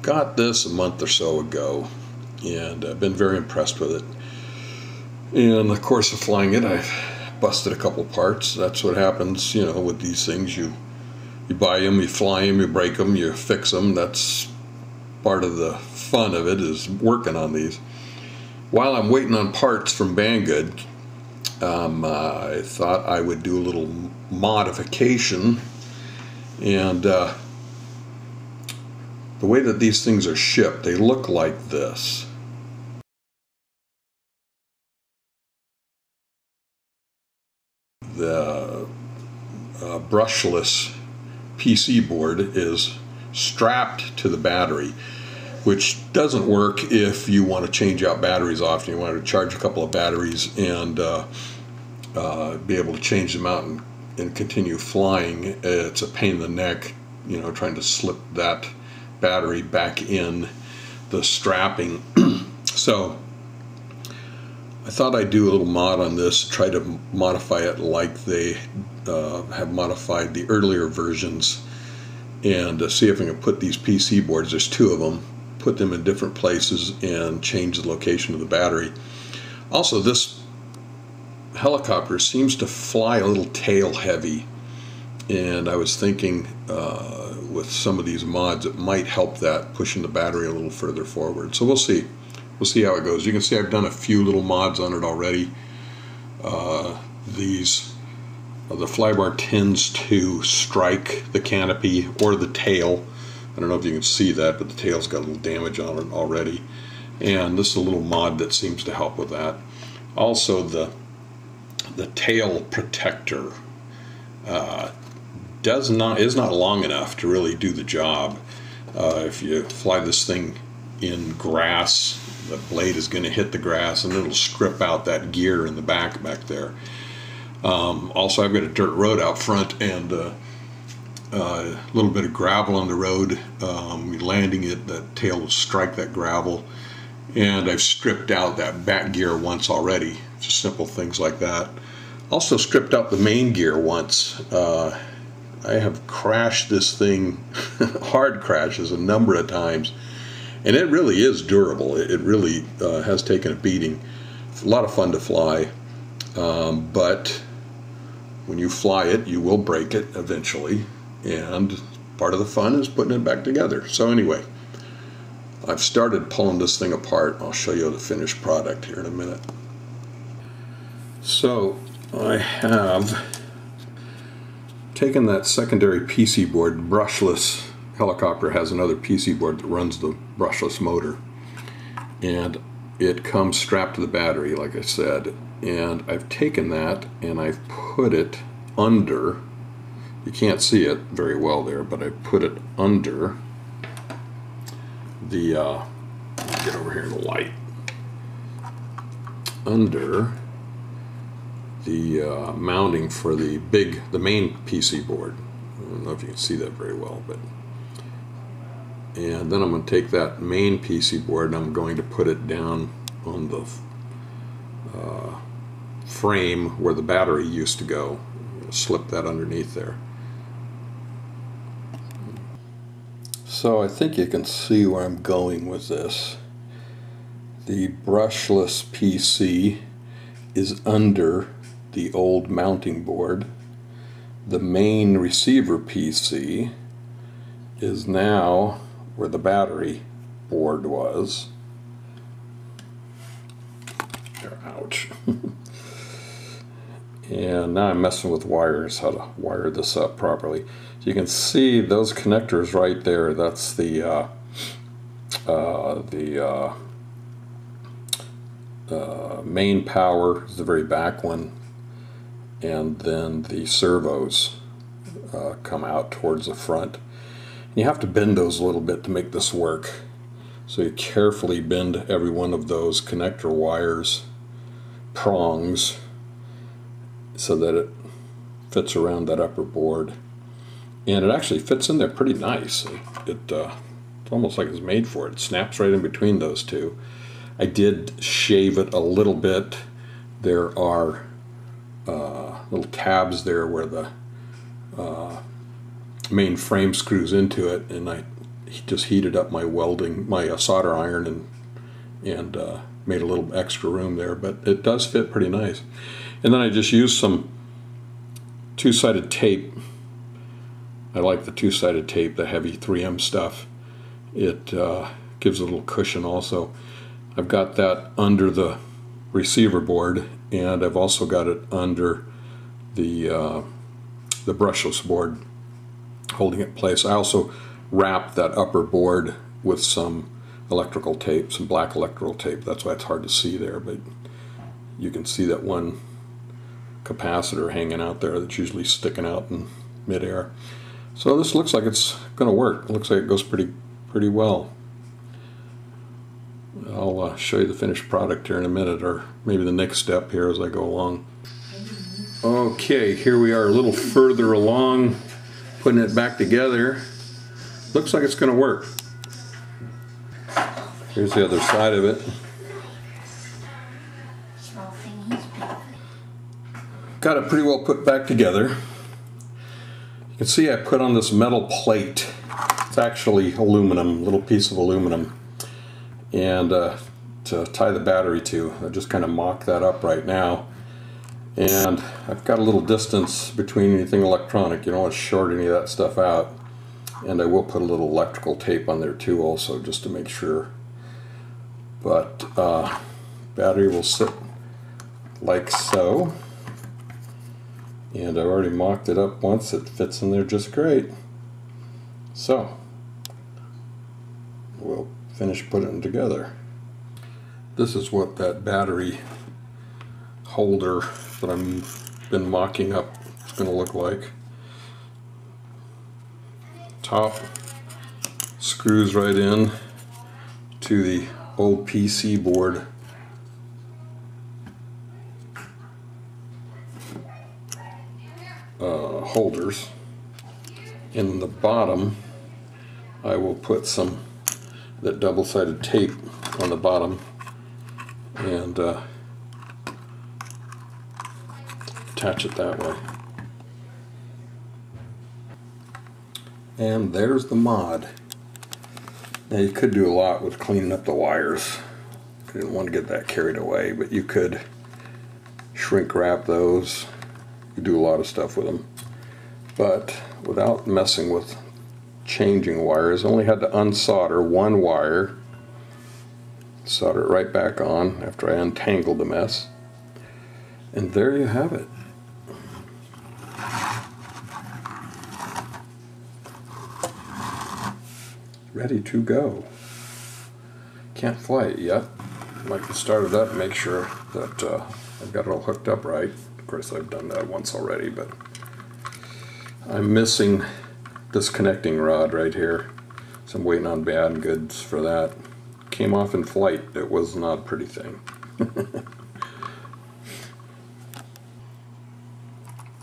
got this a month or so ago, and I've been very impressed with it. In the course of flying it, I've busted a couple parts. That's what happens, you know, with these things. You buy them, you fly them, you break them, you fix them. That's part of the fun of it, is working on these. While I'm waiting on parts from Banggood, I thought I would do a little modification, and the way that these things are shipped, they look like this. The brushless PC board is strapped to the battery, which doesn't work if you want to change out batteries often. You want to charge a couple of batteries and be able to change them out and continue flying. It's a pain in the neck, you know, trying to slip that battery back in the strapping. So I thought I'd do a little mod on this, try to modify it like they have modified the earlier versions, and see if I can put these PC boards, there's two of them, put them in different places and change the location of the battery. Also, this helicopter seems to fly a little tail heavy, and I was thinking with some of these mods it might help that, pushing the battery a little further forward. So we'll see. We'll see how it goes. You can see I've done a few little mods on it already. The flybar tends to strike the canopy or the tail. I don't know if you can see that, but the tail's got a little damage on it already. And this is a little mod that seems to help with that. Also, the tail protector is not long enough to really do the job. If you fly this thing in grass, the blade is going to hit the grass and it'll strip out that gear in the back there. Also, I've got a dirt road out front and a little bit of gravel on the road. Landing it, that tail will strike that gravel, and I've stripped out that back gear once already. Just simple things like that. Also stripped out the main gear once. I have crashed this thing, hard crashes, a number of times, and it really is durable. It really has taken a beating. It's a lot of fun to fly, but when you fly it, you will break it eventually, and part of the fun is putting it back together. So anyway, I've started pulling this thing apart. I'll show you the finished product here in a minute. So I have taken that secondary PC board. Brushless helicopter has another PC board that runs the brushless motor, and it comes strapped to the battery, like I said. And I've taken that and I've put it under, you can't see it very well there, but I put it under the, get over here in the light, under the mounting for the main PC board. I don't know if you can see that very well, but, and then I'm going to take that main PC board and I'm going to put it down on the frame where the battery used to go. Slip that underneath there. So I think you can see where I'm going with this. The brushless PC is under the old mounting board. The main receiver PC is now where the battery board was. Ouch. And now I'm messing with wires, how to wire this up properly. So you can see those connectors right there. That's the main power is the very back one, and then the servos come out towards the front. And you have to bend those a little bit to make this work. So you carefully bend every one of those connector wires, prongs, so that it fits around that upper board. And it actually fits in there pretty nice. It's almost like it's made for it. It snaps right in between those two. I did shave it a little bit. There are little tabs there where the main frame screws into it, and I just heated up my solder iron and made a little extra room there, but it does fit pretty nice. And then I just used some two-sided tape. I like the two-sided tape, the heavy 3M stuff. It gives a little cushion also. I've got that under the receiver board, and I've also got it under the brushless board, holding it in place. I also wrapped that upper board with some electrical tape, some black electrical tape. That's why it's hard to see there, but you can see that one capacitor hanging out there that's usually sticking out in midair. So this looks like it's going to work. It looks like it goes pretty well. I'll show you the finished product here in a minute, or maybe the next step here as I go along. Okay, here we are a little further along, putting it back together. Looks like it's going to work. Here's the other side of it. Got it pretty well put back together. You can see I put on this metal plate. It's actually aluminum, a little piece of aluminum, and to tie the battery to. I just kind of mock that up right now. And I've got a little distance between anything electronic. You don't want to short any of that stuff out. And I will put a little electrical tape on there too also, just to make sure. But battery will sit like so. And I've already mocked it up once. It fits in there just great. So we'll finish putting them together. This is what that battery holder that I've been mocking up is going to look like. Top screws right in to the old PC board. Holders. In the bottom I will put some that double-sided tape on the bottom and attach it that way. And there's the mod. Now you could do a lot with cleaning up the wires. I didn't want to get that carried away, but you could shrink wrap those. You do a lot of stuff with them. But without messing with changing wires, I only had to unsolder one wire, solder it right back on after I untangled the mess, and there you have it. Ready to go. Can't fly it yet. I'd like to start it up and make sure that I've got it all hooked up right. Of course I've done that once already, but I'm missing this connecting rod right here, so I'm waiting on Banggood for that. Came off in flight. It was not a pretty thing.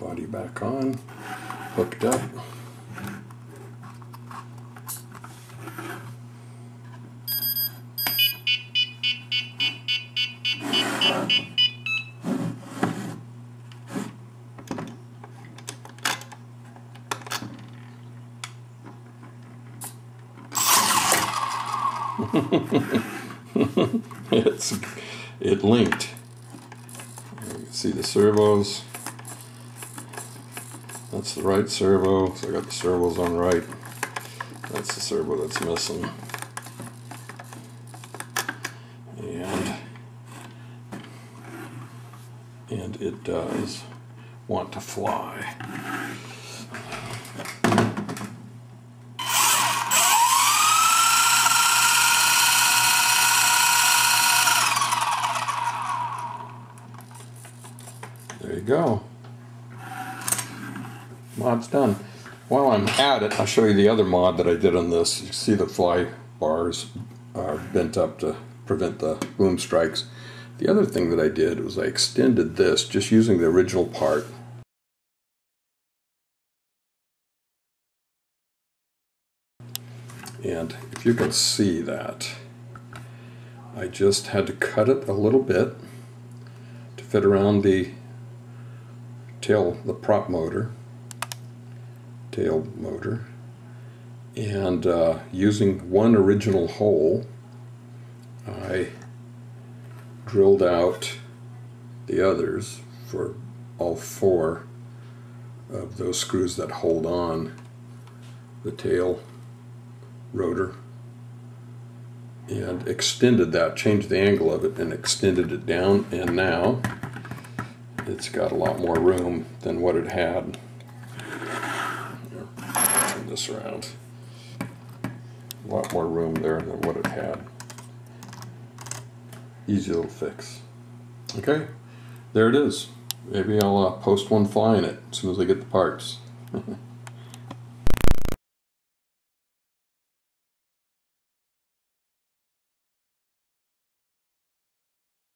Body back on, hooked up. It linked. You can see the servos. That's the right servo, so I got the servos on right. That's the servo that's missing. And it does want to fly. There you go. Mod's done. While I'm at it, I'll show you the other mod that I did on this. You see the fly bars are bent up to prevent the boom strikes. The other thing that I did was I extended this just using the original part. And if you can see that, I just had to cut it a little bit to fit around the tail motor, And using one original hole, I drilled out the others for all 4 of those screws that hold on the tail rotor, and extended that, changed the angle of it and extended it down, and now it's got a lot more room than what it had. Here, turn this around. A lot more room there than what it had. Easy little fix. Okay, there it is. Maybe I'll post one flying it as soon as I get the parts.